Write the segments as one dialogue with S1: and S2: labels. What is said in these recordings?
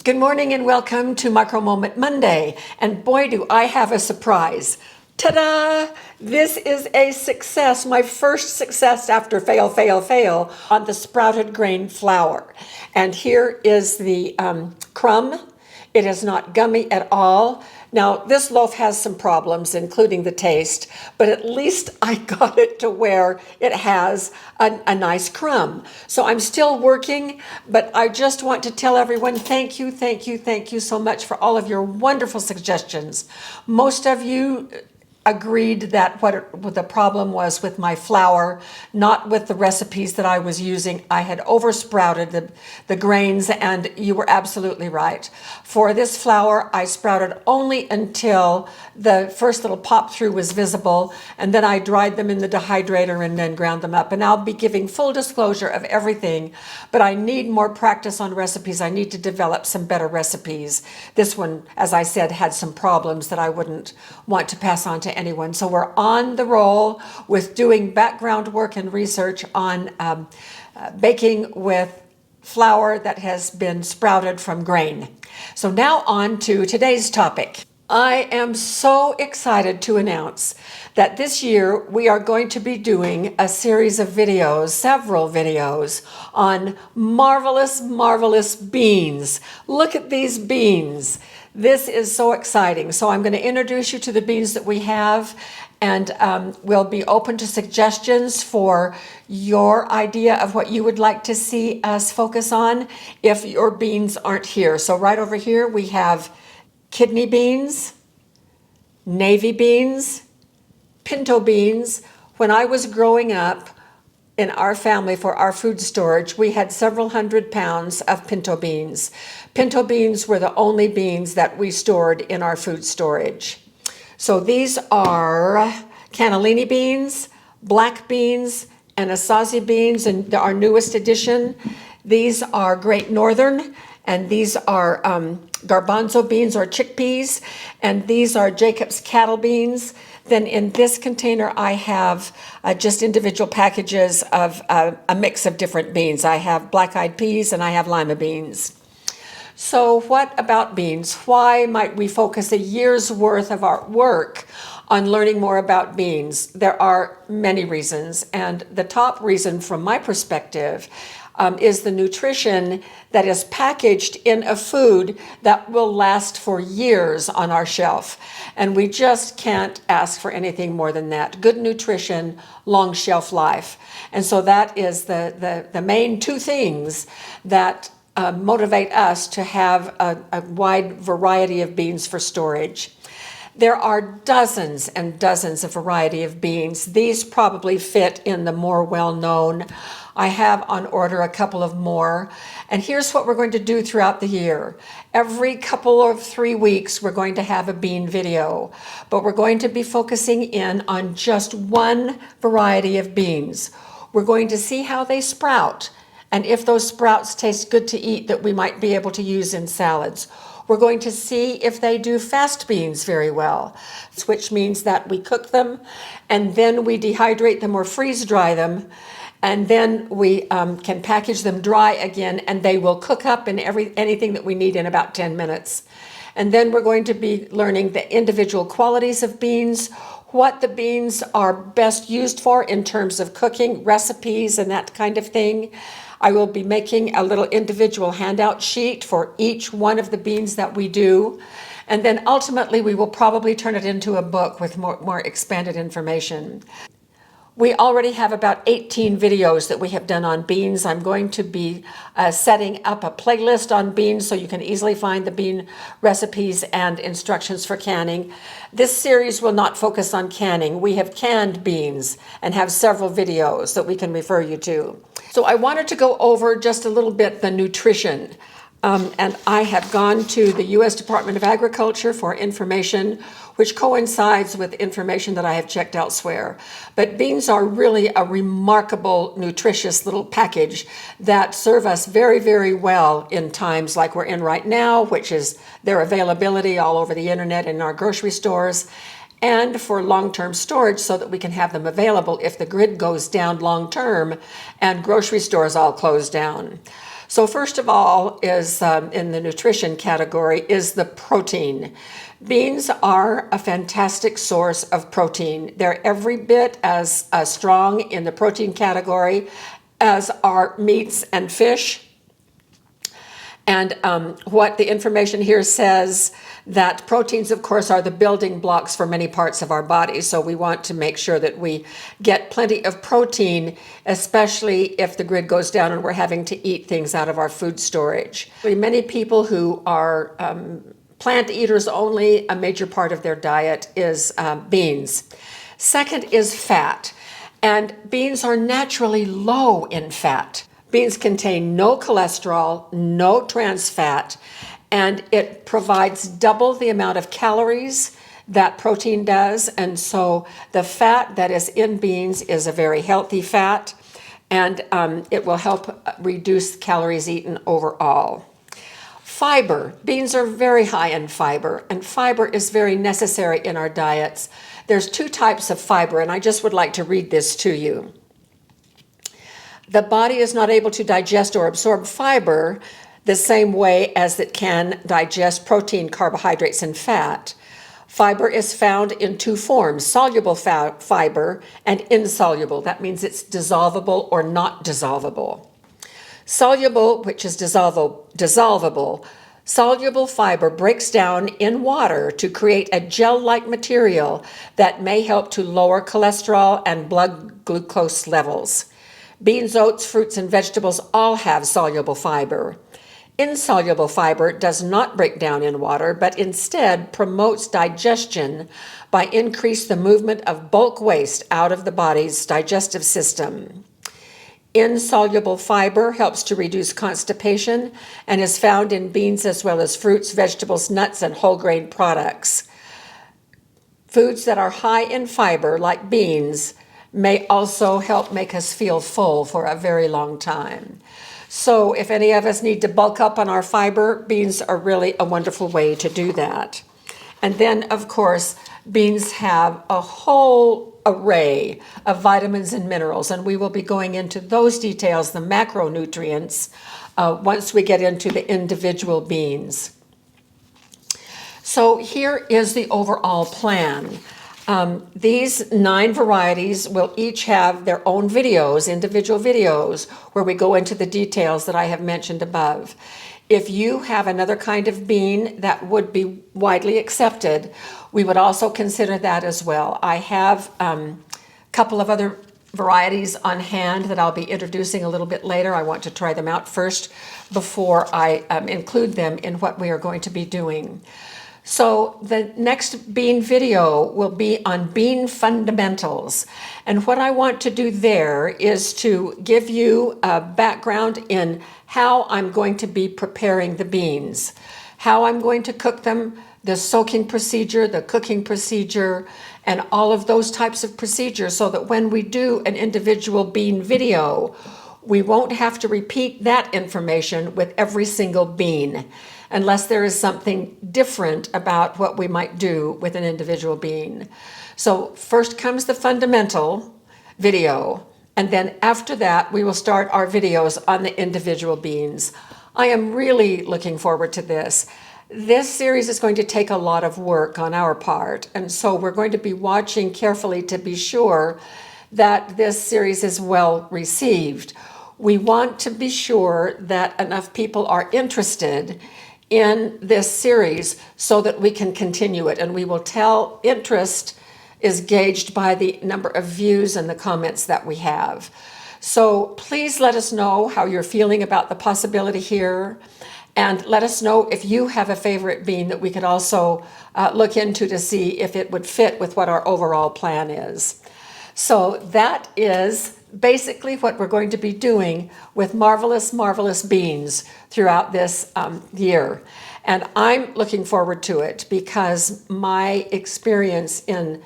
S1: Good morning and welcome to Micro Moment Monday. And boy, do I have a surprise. Ta-da! This is a success, my first success after fail on the sprouted grain flour. And here is the crumb. It is not gummy at all. Now, this loaf has some problems, including the taste, but at least I got it to where it has a nice crumb. So I'm still working, but I just want to tell everyone thank you so much for all of your wonderful suggestions. Most of you agreed that what the problem was with my flour, not with the recipes that I was using. I had oversprouted the grains, and you were absolutely right. For this flour, I sprouted only until the first little pop through was visible, and then I dried them in the dehydrator and then ground them up. And I'll be giving full disclosure of everything, but I need more practice on recipes. I need to develop some better recipes. This one, as I said, had some problems that I wouldn't want to pass on to anyone. So we're on the roll with doing background work and research on baking with flour that has been sprouted from grain. So now on to today's topic. I am so excited to announce that this year we are going to be doing a series of videos, several videos, on marvelous beans. Look at these beans. This is so exciting. So I'm going to introduce you to the beans that we have, and we'll be open to suggestions for your idea of what you would like to see us focus on if your beans aren't here. So right over here we have kidney beans, navy beans, pinto beans. When I was growing up in our family for our food storage, we had several hundred pounds of pinto beans. Pinto beans were the only beans that we stored in our food storage. So these are cannellini beans, black beans, and Asazi beans, and our newest addition. These are Great Northern, and these are garbanzo beans or chickpeas, and these are Jacob's cattle beans. Then in this container, I have just individual packages of a mix of different beans. I have black-eyed peas and I have lima beans. So what about beans? Why might we focus a year's worth of our work on learning more about beans? There are many reasons, and the top reason from my perspective is the nutrition that is packaged in a food that will last for years on our shelf. And we just can't ask for anything more than that. Good nutrition, long shelf life. And so that is the main two things that motivate us to have a wide variety of beans for storage. There are dozens and dozens of variety of beans. These probably fit in the more well-known. I have on order a couple of more. And here's what we're going to do throughout the year. Every couple of 3 weeks, we're going to have a bean video, but we're going to be focusing in on just one variety of beans. We're going to see how they sprout, and if those sprouts taste good to eat that we might be able to use in salads. We're going to see if they do fast beans very well, which means that we cook them and then we dehydrate them or freeze dry them, and then we can package them dry again, and they will cook up in anything that we need in about 10 minutes. And then we're going to be learning the individual qualities of beans, what the beans are best used for in terms of cooking, recipes, and that kind of thing. I will be making a little individual handout sheet for each one of the beans that we do. And then ultimately, we will probably turn it into a book with more expanded information. We already have about 18 videos that we have done on beans. I'm going to be setting up a playlist on beans so you can easily find the bean recipes and instructions for canning. This series will not focus on canning. We have canned beans and have several videos that we can refer you to. So I wanted to go over just a little bit the nutrition. And I have gone to the U.S. Department of Agriculture for information, which coincides with information that I have checked elsewhere. But beans are really a remarkable, nutritious little package that serve us very well in times like we're in right now, which is their availability all over the internet and in our grocery stores, and for long-term storage so that we can have them available if the grid goes down long-term and grocery stores all close down. So first of all is in the nutrition category is the protein. Beans are a fantastic source of protein. They're every bit as strong in the protein category as are meats and fish. And what the information here says that proteins, of course, are the building blocks for many parts of our body. So we want to make sure that we get plenty of protein, especially if the grid goes down and we're having to eat things out of our food storage. Many people who are plant eaters only, a major part of their diet is beans. Second is fat. And beans are naturally low in fat. Beans contain no cholesterol, no trans fat, and it provides double the amount of calories that protein does. And so the fat that is in beans is a very healthy fat, and it will help reduce calories eaten overall. Fiber. Beans are very high in fiber, and fiber is very necessary in our diets. There's two types of fiber, and I just would like to read this to you. The body is not able to digest or absorb fiber the same way as it can digest protein, carbohydrates, and fat. Fiber is found in two forms, soluble fiber and insoluble. That means it's dissolvable or not dissolvable. Soluble, which is dissolvable, soluble fiber breaks down in water to create a gel-like material that may help to lower cholesterol and blood glucose levels. Beans, oats, fruits, and vegetables all have soluble fiber. Insoluble fiber does not break down in water, but instead promotes digestion by increasing the movement of bulk waste out of the body's digestive system. Insoluble fiber helps to reduce constipation and is found in beans as well as fruits, vegetables, nuts, and whole grain products. Foods that are high in fiber, like beans, may also help make us feel full for a very long time. So if any of us need to bulk up on our fiber, beans are really a wonderful way to do that. And then, of course, beans have a whole array of vitamins and minerals, and we will be going into those details, the macronutrients, once we get into the individual beans. So here is the overall plan. These 9 varieties will each have their own videos, individual videos, where we go into the details that I have mentioned above. If you have another kind of bean that would be widely accepted, we would also consider that as well. I have a couple of other varieties on hand that I'll be introducing a little bit later. I want to try them out first before I include them in what we are going to be doing. So the next bean video will be on bean fundamentals. And what I want to do there is to give you a background in how I'm going to be preparing the beans, how I'm going to cook them, the soaking procedure, the cooking procedure, and all of those types of procedures, so that when we do an individual bean video, we won't have to repeat that information with every single bean, unless there is something different about what we might do with an individual bean. So first comes the fundamental video, and then after that, we will start our videos on the individual beans. I am really looking forward to this. This series is going to take a lot of work on our part, and so we're going to be watching carefully to be sure that this series is well received. We want to be sure that enough people are interested in this series so that we can continue it, and we will tell interest is gauged by the number of views and the comments that we have. So please let us know how you're feeling about the possibility here, and let us know if you have a favorite bean that we could also look into to see if it would fit with what our overall plan is. So that is basically what we're going to be doing with Marvelous, Marvelous Beans throughout this year. And I'm looking forward to it because my experience in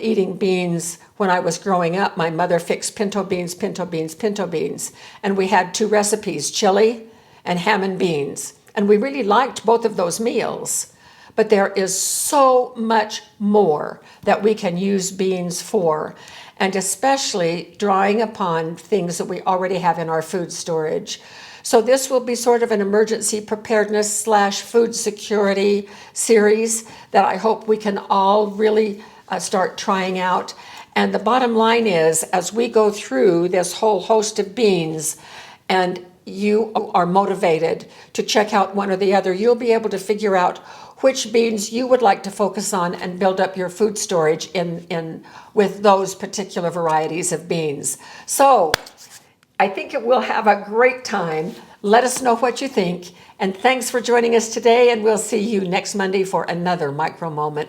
S1: eating beans when I was growing up, my mother fixed pinto beans, pinto beans, pinto beans. And we had 2 recipes, chili and ham and beans. And we really liked both of those meals. But there is so much more that we can use beans for, and especially drawing upon things that we already have in our food storage. So this will be sort of an emergency preparedness slash food security series that I hope we can all really start trying out. And the bottom line is, as we go through this whole host of beans and you are motivated to check out one or the other, you'll be able to figure out which beans you would like to focus on and build up your food storage in with those particular varieties of beans. So I think it will have a great time. Let us know what you think. And thanks for joining us today, and we'll see you next Monday for another micro moment.